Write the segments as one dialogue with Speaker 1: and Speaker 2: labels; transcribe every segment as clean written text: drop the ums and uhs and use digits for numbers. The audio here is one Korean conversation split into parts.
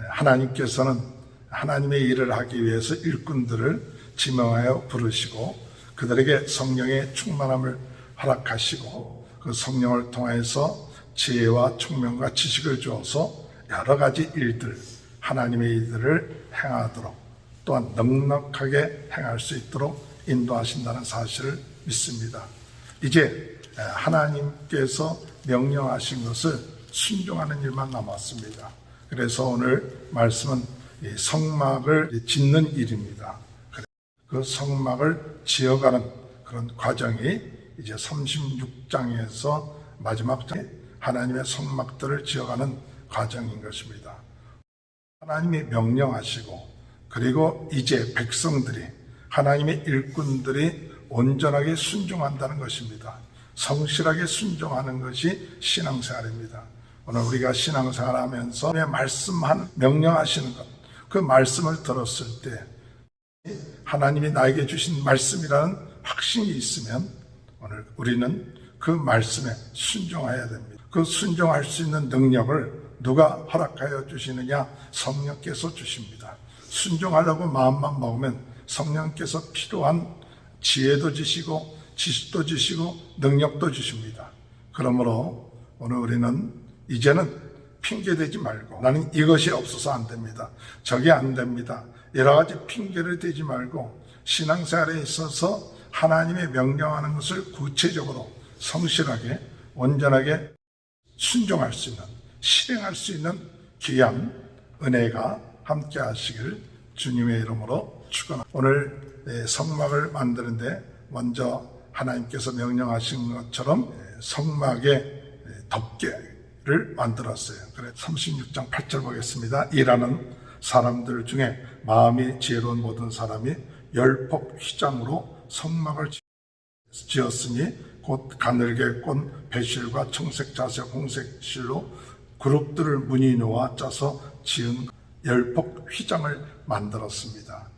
Speaker 1: 하나님께서는 하나님의 일을 하기 위해서 일꾼들을 지명하여 부르시고 그들에게 성령의 충만함을 허락하시고 그 성령을 통해서 지혜와 총명과 지식을 주어서 여러 가지 일들, 하나님의 일들을 행하도록 또한 넉넉하게 행할 수 있도록 인도하신다는 사실을 믿습니다. 이제 하나님께서 명령하신 것을 순종하는 일만 남았습니다. 그래서 오늘 말씀은 성막을 짓는 일입니다. 그 성막을 지어가는 그런 과정이 이제 36장에서 마지막 장에 하나님의 성막들을 지어가는 과정인 것입니다. 하나님이 명령하시고 그리고 이제 백성들이 하나님의 일꾼들이 온전하게 순종한다는 것입니다. 성실하게 순종하는 것이 신앙생활입니다. 오늘 우리가 신앙생활하면서 말씀한 명령하시는 것, 그 말씀을 들었을 때 하나님이 나에게 주신 말씀이라는 확신이 있으면 오늘 우리는 그 말씀에 순종해야 됩니다. 그 순종할 수 있는 능력을 누가 허락하여 주시느냐? 성령께서 주십니다. 순종하려고 마음만 먹으면 성령께서 필요한 지혜도 주시고 지식도 주시고 능력도 주십니다. 그러므로 오늘 우리는 이제는 핑계대지 말고 나는 이것이 없어서 안 됩니다. 저게 안 됩니다. 여러 가지 핑계를 대지 말고 신앙생활에 있어서 하나님의 명령하는 것을 구체적으로 성실하게 온전하게 순종할 수 있는, 실행할 수 있는 귀한 은혜가 함께 하시길 주님의 이름으로 축원합니다. 오늘 성막을 만드는데 먼저 하나님께서 명령하신 것처럼 성막의 덮개를 만들었어요. 그래서 36장 8절 보겠습니다. 일하는 사람들 중에 마음이 지혜로운 모든 사람이 열폭 휘장으로 성막을 지었으니 곧 가늘게 꼰 배실과 청색 자색 홍색 실로 그룹들을 무늬 놓아 짜서 지은 열폭 휘장을 만들었습니다.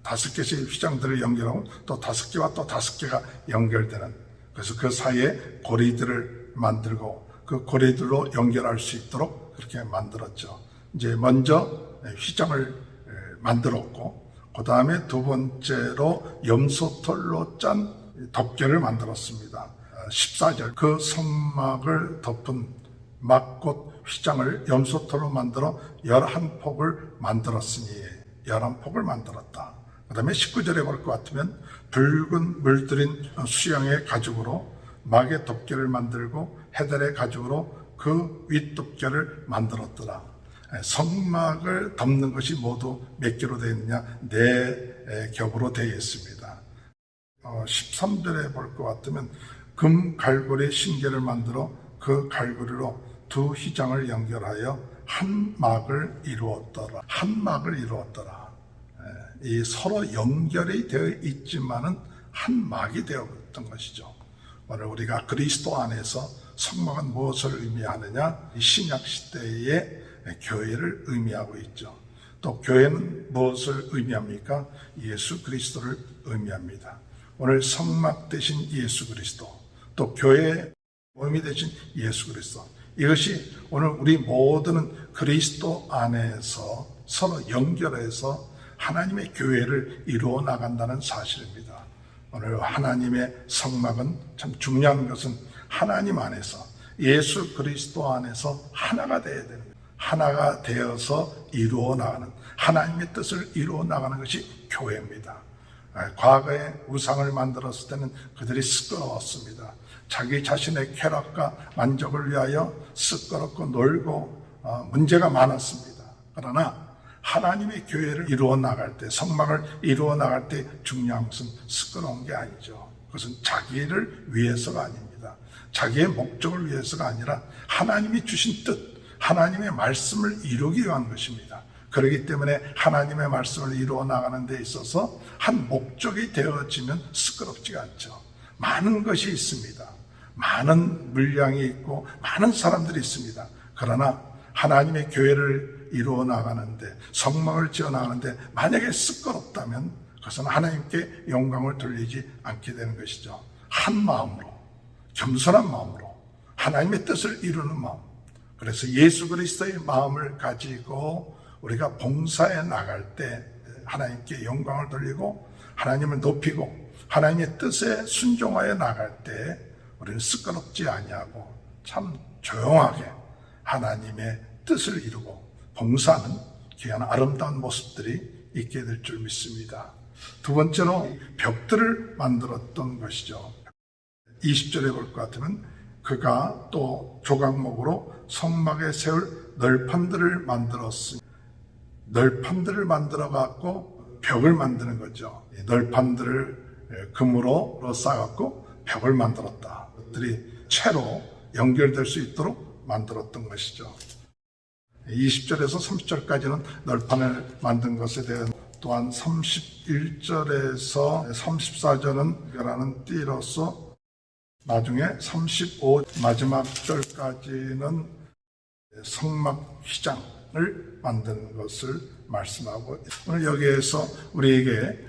Speaker 1: 5개씩 휘장들을 연결하고 또 5개와 또 5개가 연결되는, 그래서 그 사이에 고리들을 만들고 그 고리들로 연결할 수 있도록 그렇게 만들었죠. 이제 먼저 휘장을 만들었고 그 다음에 두 번째로 염소털로 짠 덮개를 만들었습니다. 14절 그 성막을 덮은 막곧 휘장을 염소털로 만들어 11폭을 만들었으니 11폭을 만들었다. 그 다음에 19절에 볼 것 같으면 붉은 물들인 수양의 가죽으로 막의 덮개를 만들고 헤달의 가죽으로 그 윗덮개를 만들었더라. 성막을 덮는 것이 모두 몇 개로 되어 있느냐? 4겹으로 되어 있습니다. 13절에 볼 것 같으면 금 갈고리 신계를 만들어 그 갈고리로 두 휘장을 연결하여 한 막을 이루었더라. 한 막을 이루었더라. 이 서로 연결이 되어 있지만은 한 막이 되었던 것이죠. 오늘 우리가 그리스도 안에서 성막은 무엇을 의미하느냐? 신약 시대의 교회를 의미하고 있죠. 또 교회는 무엇을 의미합니까? 예수 그리스도를 의미합니다. 오늘 성막 대신 예수 그리스도, 또 교회의 몸이 되신 예수 그리스도, 이것이 오늘 우리 모두는 그리스도 안에서 서로 연결해서 하나님의 교회를 이루어 나간다는 사실입니다. 오늘 하나님의 성막은 참 중요한 것은 하나님 안에서 예수 그리스도 안에서 하나가 되어야 됩니다. 하나가 되어서 이루어 나가는, 하나님의 뜻을 이루어 나가는 것이 교회입니다. 과거에 우상을 만들었을 때는 그들이 시끄러웠습니다. 자기 자신의 쾌락과 만족을 위하여 시끄럽고 놀고 문제가 많았습니다. 그러나 하나님의 교회를 이루어 나갈 때, 성막을 이루어 나갈 때 중요한 것은 시끄러운 게 아니죠. 그것은 자기를 위해서가 아닙니다. 자기의 목적을 위해서가 아니라 하나님이 주신 뜻, 하나님의 말씀을 이루기 위한 것입니다. 그렇기 때문에 하나님의 말씀을 이루어 나가는 데 있어서 한 목적이 되어지면 시끄럽지가 않죠. 많은 것이 있습니다. 많은 물량이 있고 많은 사람들이 있습니다. 그러나 하나님의 교회를 이루어 나가는데, 성막을 지어 나가는데 만약에 시끄럽다면 그것은 하나님께 영광을 돌리지 않게 되는 것이죠. 한 마음으로, 겸손한 마음으로 하나님의 뜻을 이루는 마음, 그래서 예수 그리스도의 마음을 가지고 우리가 봉사에 나갈 때 하나님께 영광을 돌리고 하나님을 높이고 하나님의 뜻에 순종하여 나갈 때 우리는 시끄럽지 아니하고 참 조용하게 하나님의 뜻을 이루고 봉사하는 귀한 아름다운 모습들이 있게 될 줄 믿습니다. 두 번째로 벽들을 만들었던 것이죠. 20절에 볼 것 같으면 그가 또 조각목으로 성막에 세울 널판들을 만들었으니, 널판들을 만들어 갖고 벽을 만드는 거죠. 널판들을 금으로 싸갖고 벽을 만들었다. 그것들이 채로 연결될 수 있도록 만들었던 것이죠. 20절에서 30절까지는 널판을 만든 것에 대한, 또한 31절에서 34절은 라는 띠로서, 나중에 35 마지막 절까지는 성막 휘장을 만드는 것을 말씀하고, 오늘 여기에서 우리에게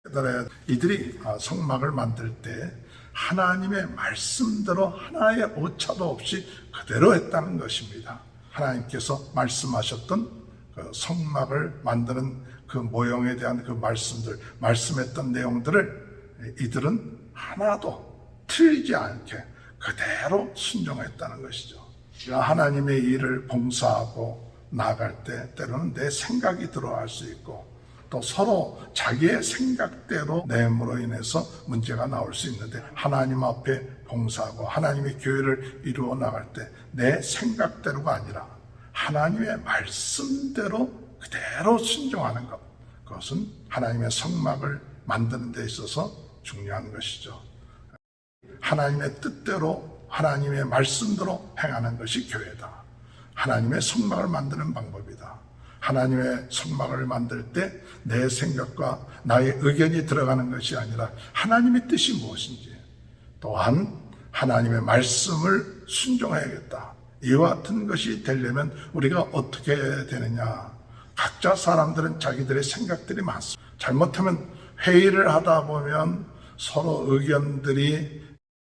Speaker 1: 깨달아야 이들이 성막을 만들 때 하나님의 말씀대로 하나의 오차도 없이 그대로 했다는 것입니다. 하나님께서 말씀하셨던 그 성막을 만드는 그 모형에 대한 그 말씀들, 말씀했던 내용들을 이들은 하나도 틀리지 않게 그대로 순종했다는 것이죠. 하나님의 일을 봉사하고 나아갈 때 때로는 내 생각이 들어갈 수 있고, 또 서로 자기의 생각대로 내므로 인해서 문제가 나올 수 있는데, 하나님 앞에 봉사하고 하나님의 교회를 이루어 나갈 때 내 생각대로가 아니라 하나님의 말씀대로 그대로 순종하는 것, 그것은 하나님의 성막을 만드는 데 있어서 중요한 것이죠. 하나님의 뜻대로 하나님의 말씀대로 행하는 것이 교회다. 하나님의 성막을 만드는 방법이다. 하나님의 성막을 만들 때 내 생각과 나의 의견이 들어가는 것이 아니라 하나님의 뜻이 무엇인지, 또한 하나님의 말씀을 순종해야겠다. 이와 같은 것이 되려면 우리가 어떻게 해야 되느냐. 각자 사람들은 자기들의 생각들이 많습니다. 잘못하면 회의를 하다 보면 서로 의견들이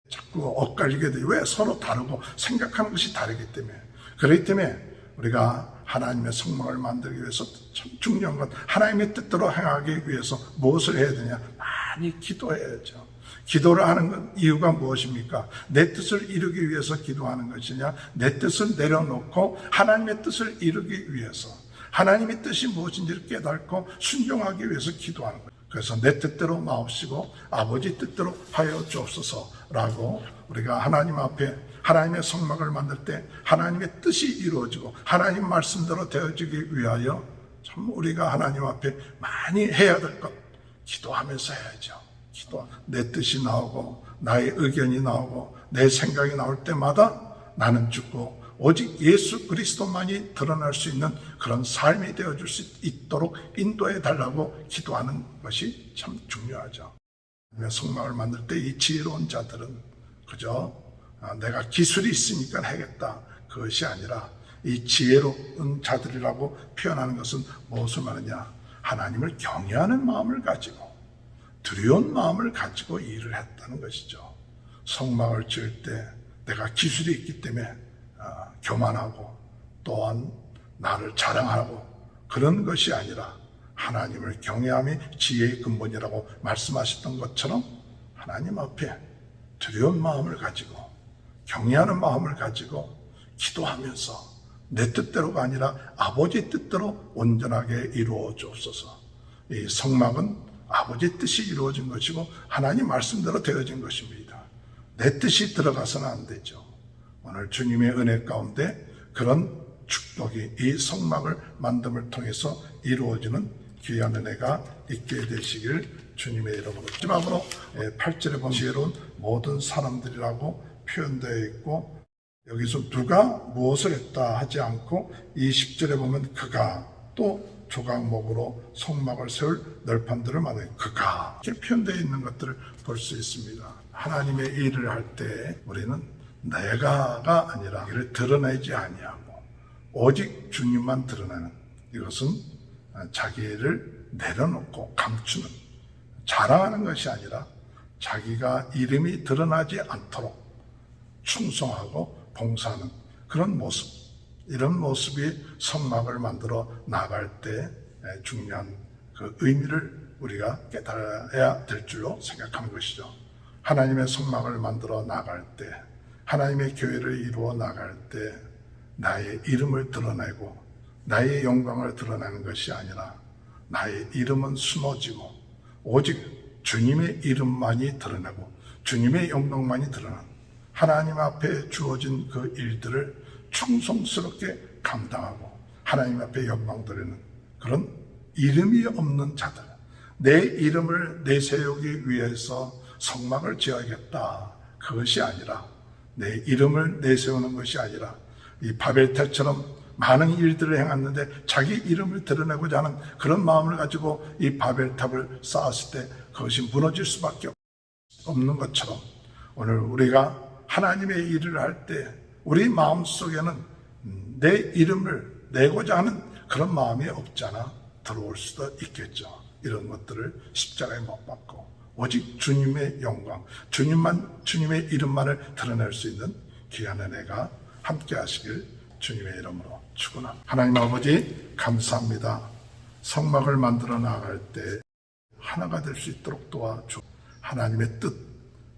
Speaker 1: 자꾸 엇갈리게 돼요. 왜? 서로 다르고 생각하는 것이 다르기 때문에. 그렇기 때문에 우리가 하나님의 성막을 만들기 위해서 참 중요한 건, 하나님의 뜻대로 행하기 위해서 무엇을 해야 되냐? 많이 기도해야죠. 기도를 하는 이유가 무엇입니까? 내 뜻을 이루기 위해서 기도하는 것이냐? 내 뜻을 내려놓고 하나님의 뜻을 이루기 위해서, 하나님의 뜻이 무엇인지를 깨닫고 순종하기 위해서 기도하는 거예요. 그래서 내 뜻대로 마옵시고 아버지 뜻대로 하여 주옵소서라고, 우리가 하나님 앞에 하나님의 성막을 만들 때 하나님의 뜻이 이루어지고 하나님 말씀대로 되어지기 위하여 참 우리가 하나님 앞에 많이 해야 될 것, 기도하면서 해야죠. 기도, 내 뜻이 나오고 나의 의견이 나오고 내 생각이 나올 때마다 나는 죽고 오직 예수 그리스도만이 드러날 수 있는 그런 삶이 되어줄 수 있도록 인도해 달라고 기도하는 것이 참 중요하죠. 성막을 만들 때 이 지혜로운 자들은 그저 내가 기술이 있으니까 하겠다, 그것이 아니라 이 지혜로운 자들이라고 표현하는 것은 무엇을 말하냐? 하나님을 경외하는 마음을 가지고 두려운 마음을 가지고 일을 했다는 것이죠. 성막을 지을 때 내가 기술이 있기 때문에 교만하고 또한 나를 자랑하고 그런 것이 아니라 하나님을 경외함이 지혜의 근본이라고 말씀하셨던 것처럼 하나님 앞에 두려운 마음을 가지고 경외하는 마음을 가지고 기도하면서 내 뜻대로가 아니라 아버지 뜻대로 온전하게 이루어 주옵소서. 이 성막은 아버지 뜻이 이루어진 것이고 하나님 말씀대로 되어진 것입니다. 내 뜻이 들어가서는 안 되죠. 오늘 주님의 은혜 가운데 그런 축복이 이 성막을 만듦을 통해서 이루어지는 귀한 은혜가 있게 되시길 주님의 이름으로. 마지막으로 8절에 보면 지혜로운 모든 사람들이라고 표현되어 있고, 여기서 누가 무엇을 했다 하지 않고 20절에 보면 그가 또 조각목으로 성막을 세울 널판들을 만든 그가, 이렇게 표현되어 있는 것들을 볼 수 있습니다. 하나님의 일을 할 때 우리는 내가가 아니라 이를 드러내지 아니하고 오직 주님만 드러내는, 이것은 자기를 내려놓고 감추는, 자랑하는 것이 아니라 자기가 이름이 드러나지 않도록 충성하고 봉사하는 그런 모습, 이런 모습이 성막을 만들어 나갈 때 중요한 그 의미를 우리가 깨달아야 될 줄로 생각하는 것이죠. 하나님의 성막을 만들어 나갈 때, 하나님의 교회를 이루어 나갈 때 나의 이름을 드러내고 나의 영광을 드러내는 것이 아니라 나의 이름은 숨어지고 오직 주님의 이름만이 드러나고 주님의 영광만이 드러나는 하나님 앞에 주어진 그 일들을 충성스럽게 감당하고 하나님 앞에 영광 드리는 그런 이름이 없는 자들, 내 이름을 내세우기 위해서 성막을 지어야겠다, 그것이 아니라 내 이름을 내세우는 것이 아니라 이 바벨탑처럼 많은 일들을 행했는데 자기 이름을 드러내고자 하는 그런 마음을 가지고 이 바벨탑을 쌓았을 때 그것이 무너질 수밖에 없는 것처럼 오늘 우리가 하나님의 일을 할 때 우리 마음속에는 내 이름을 내고자 하는 그런 마음이 없잖아 들어올 수도 있겠죠. 이런 것들을 십자가에 못 박고 오직 주님의 영광, 주님의 이름만을 드러낼 수 있는 귀한 은혜가 함께 하시길 주님의 이름으로 축원합니다. 하나님 아버지 감사합니다. 성막을 만들어 나갈 때 하나가 될 수 있도록 도와주. 하나님의 뜻,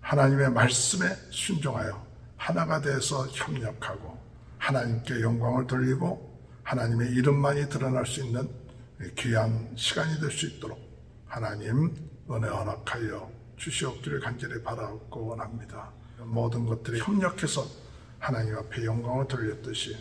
Speaker 1: 하나님의 말씀에 순종하여 하나가 돼서 협력하고 하나님께 영광을 돌리고 하나님의 이름만이 드러날 수 있는 귀한 시간이 될 수 있도록 하나님 은혜 허락하여 주시옵기를 간절히 바라고 원합니다. 모든 것들이 협력해서 하나님 앞에 영광을 돌렸듯이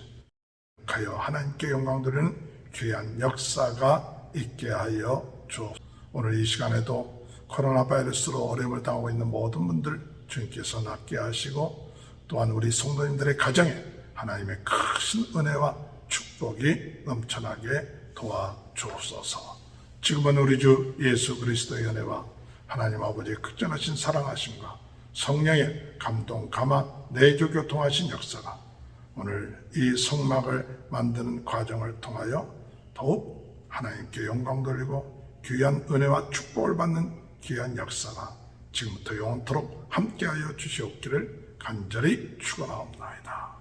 Speaker 1: 하여 하나님께 영광 돌리는 귀한 역사가 있게 하여 주옵소서. 오늘 이 시간에도 코로나 바이러스로 어려움을 당하고 있는 모든 분들 주님께서 낫게 하시고 또한 우리 성도님들의 가정에 하나님의 크신 은혜와 축복이 넘쳐나게 도와주옵소서. 지금은 우리 주 예수 그리스도의 은혜와 하나님 아버지의 극전하신 사랑하심과 성령의 감동, 감화, 내조 교통하신 역사가 오늘 이 성막을 만드는 과정을 통하여 더욱 하나님께 영광 돌리고 귀한 은혜와 축복을 받는 귀한 역사가 지금부터 영원토록 함께하여 주시옵기를 간절히 축원하옵나이다.